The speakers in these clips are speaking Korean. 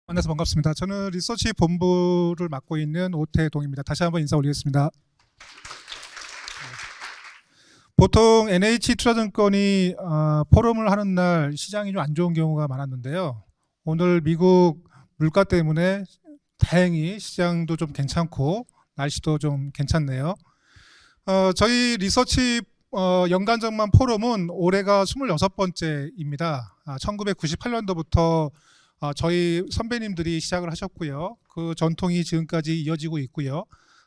만나서 반갑습니다. 저는 리서치 본부를 맡고 있는 오태동입니다. 다시 한번 인사 올리겠습니다. 보통 NH투자증권이 포럼을 하는 날 시장이 좀 안 좋은 경우가 많았는데요. 오늘 미국 물가 때문에 다행히 시장도 좀 괜찮고 날씨도 좀 괜찮네요. 저희 리서치 연간 전망 포럼은 올해가 26번째입니다. 1998년도부터 저희 선배님들이 시작을 하셨고요. 그 전통이 지금까지 이어지고 있고요.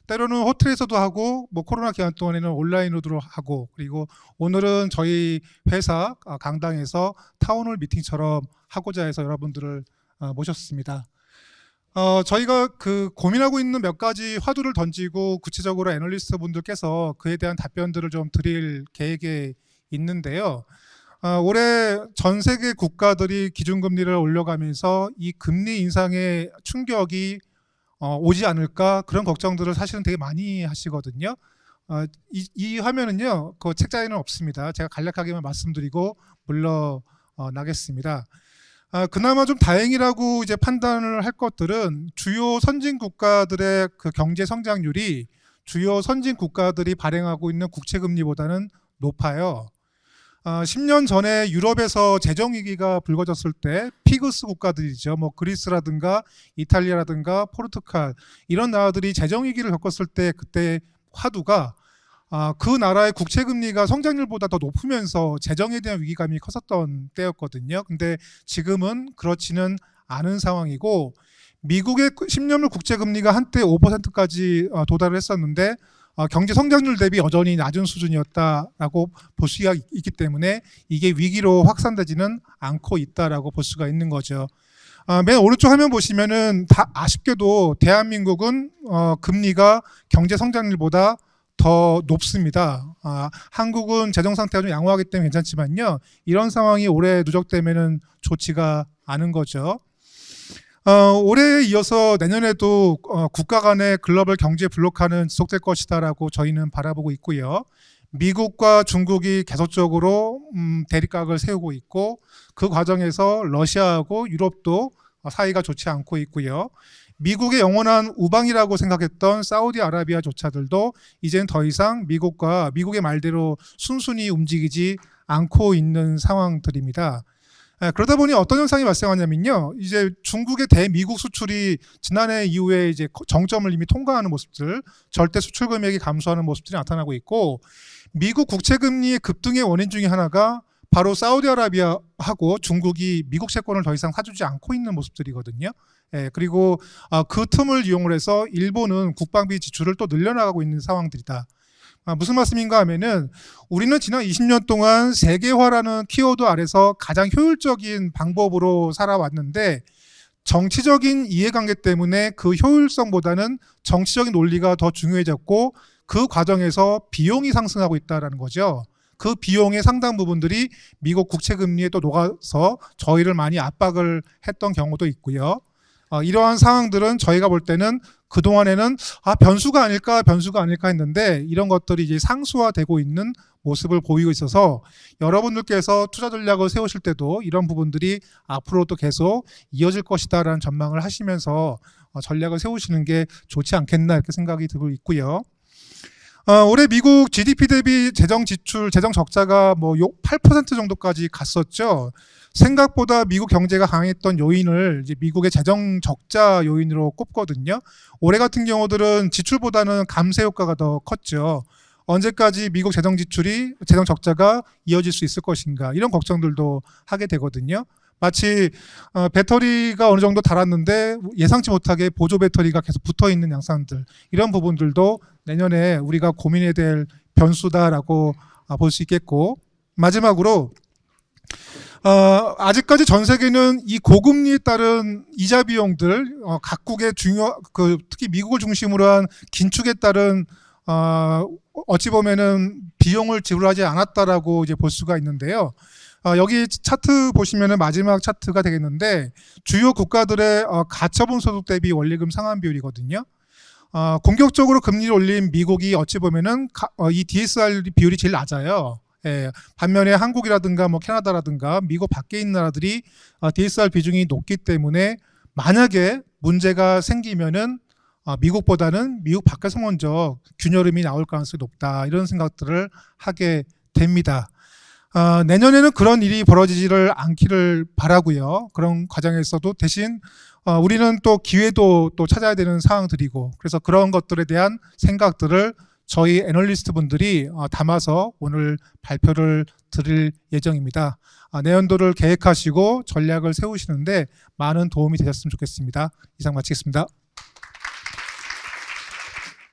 때로는 호텔에서도 하고, 코로나 기간 동안에는 온라인으로도 하고, 그리고 오늘은 저희 회사 강당에서 타운홀 미팅처럼 하고자 해서 여러분들을 모셨습니다. 저희가 고민하고 있는 몇 가지 화두를 던지고 구체적으로 애널리스트 분들께서 그에 대한 답변들을 좀 드릴 계획에 있는데요. 올해 전 세계 국가들이 기준금리를 올려가면서 이 금리 인상의 충격이 오지 않을까 그런 걱정들을 사실은 되게 많이 하시거든요. 이 화면은요, 그 책자에는 없습니다. 제가 간략하게만 말씀드리고 물러나겠습니다. 그나마 좀 다행이라고 이제 판단을 할 것들은 주요 선진 국가들의 그 경제 성장률이 주요 선진 국가들이 발행하고 있는 국채 금리보다는 높아요. 10년 전에 유럽에서 재정위기가 불거졌을 때 피그스 국가들이죠. 그리스라든가 이탈리아라든가 포르투갈 이런 나라들이 재정위기를 겪었을 때 그때 화두가 그 나라의 국채금리가 성장률보다 더 높으면서 재정에 대한 위기감이 컸었던 때였거든요. 근데 지금은 그렇지는 않은 상황이고 미국의 10년물 국채금리가 한때 5%까지 도달을 했었는데 경제 성장률 대비 여전히 낮은 수준이었다라고 볼 수가 있기 때문에 이게 위기로 확산되지는 않고 있다라고 볼 수가 있는 거죠. 맨 오른쪽 화면 보시면은 다 아쉽게도 대한민국은 금리가 경제 성장률보다 더 높습니다. 한국은 재정 상태가 좀 양호하기 때문에 괜찮지만요. 이런 상황이 올해 누적되면은 좋지가 않은 거죠. 올해에 이어서 내년에도 국가 간의 글로벌 경제 블록화는 지속될 것이다라고 저희는 바라보고 있고요. 미국과 중국이 계속적으로 대립각을 세우고 있고 그 과정에서 러시아하고 유럽도 사이가 좋지 않고 있고요. 미국의 영원한 우방이라고 생각했던 사우디아라비아조차들도 이제는 더 이상 미국의 말대로 순순히 움직이지 않고 있는 상황들입니다. 그러다 보니 어떤 현상이 발생하냐면요. 이제 중국의 대미국 수출이 지난해 이후에 이제 정점을 이미 통과하는 모습들, 절대 수출 금액이 감소하는 모습들이 나타나고 있고, 미국 국채 금리의 급등의 원인 중에 하나가 바로 사우디아라비아하고 중국이 미국 채권을 더 이상 사주지 않고 있는 모습들이거든요. 그리고 그 틈을 이용을 해서 일본은 국방비 지출을 또 늘려나가고 있는 상황들이다. 무슨 말씀인가 하면은 우리는 지난 20년 동안 세계화라는 키워드 아래서 가장 효율적인 방법으로 살아왔는데 정치적인 이해관계 때문에 그 효율성보다는 정치적인 논리가 더 중요해졌고 그 과정에서 비용이 상승하고 있다는 거죠. 그 비용의 상당 부분들이 미국 국채 금리에 또 녹아서 저희를 많이 압박을 했던 경우도 있고요. 이러한 상황들은 저희가 볼 때는 그동안에는 변수가 아닐까 했는데 이런 것들이 이제 상수화되고 있는 모습을 보이고 있어서 여러분들께서 투자 전략을 세우실 때도 이런 부분들이 앞으로도 계속 이어질 것이다라는 전망을 하시면서 전략을 세우시는 게 좋지 않겠나 이렇게 생각이 들고 있고요. 올해 미국 GDP 대비 재정 지출, 재정 적자가 8% 정도까지 갔었죠. 생각보다 미국 경제가 강했던 요인을 이제 미국의 재정 적자 요인으로 꼽거든요. 올해 같은 경우들은 지출보다는 감세 효과가 더 컸죠. 언제까지 미국 재정 지출이, 재정 적자가 이어질 수 있을 것인가 이런 걱정들도 하게 되거든요. 마치 배터리가 어느 정도 닳았는데 예상치 못하게 보조 배터리가 계속 붙어있는 양상들 이런 부분들도 내년에 우리가 고민해야 될 변수다라고 볼 수 있겠고 마지막으로 아직까지 전 세계는 이 고금리에 따른 이자 비용들 각국의 특히 미국을 중심으로 한 긴축에 따른 어찌 보면은 비용을 지불하지 않았다라고 이제 볼 수가 있는데요. 여기 차트 보시면은 마지막 차트가 되겠는데 주요 국가들의 가처분 소득 대비 원리금 상환 비율이거든요. 공격적으로 금리를 올린 미국이 어찌 보면은 이 DSR 비율이 제일 낮아요. 반면에 한국이라든가 캐나다라든가 미국 밖에 있는 나라들이 DSR 비중이 높기 때문에 만약에 문제가 생기면은 미국보다는 미국 밖에서 먼저 균열음이 나올 가능성이 높다, 이런 생각들을 하게 됩니다. 내년에는 그런 일이 벌어지지를 않기를 바라고요. 그런 과정에서도 대신 우리는 또 기회도 또 찾아야 되는 상황들이고, 그래서 그런 것들에 대한 생각들을 저희 애널리스트 분들이 담아서 오늘 발표를 드릴 예정입니다. 내년도를 계획하시고 전략을 세우시는데 많은 도움이 되셨으면 좋겠습니다. 이상 마치겠습니다.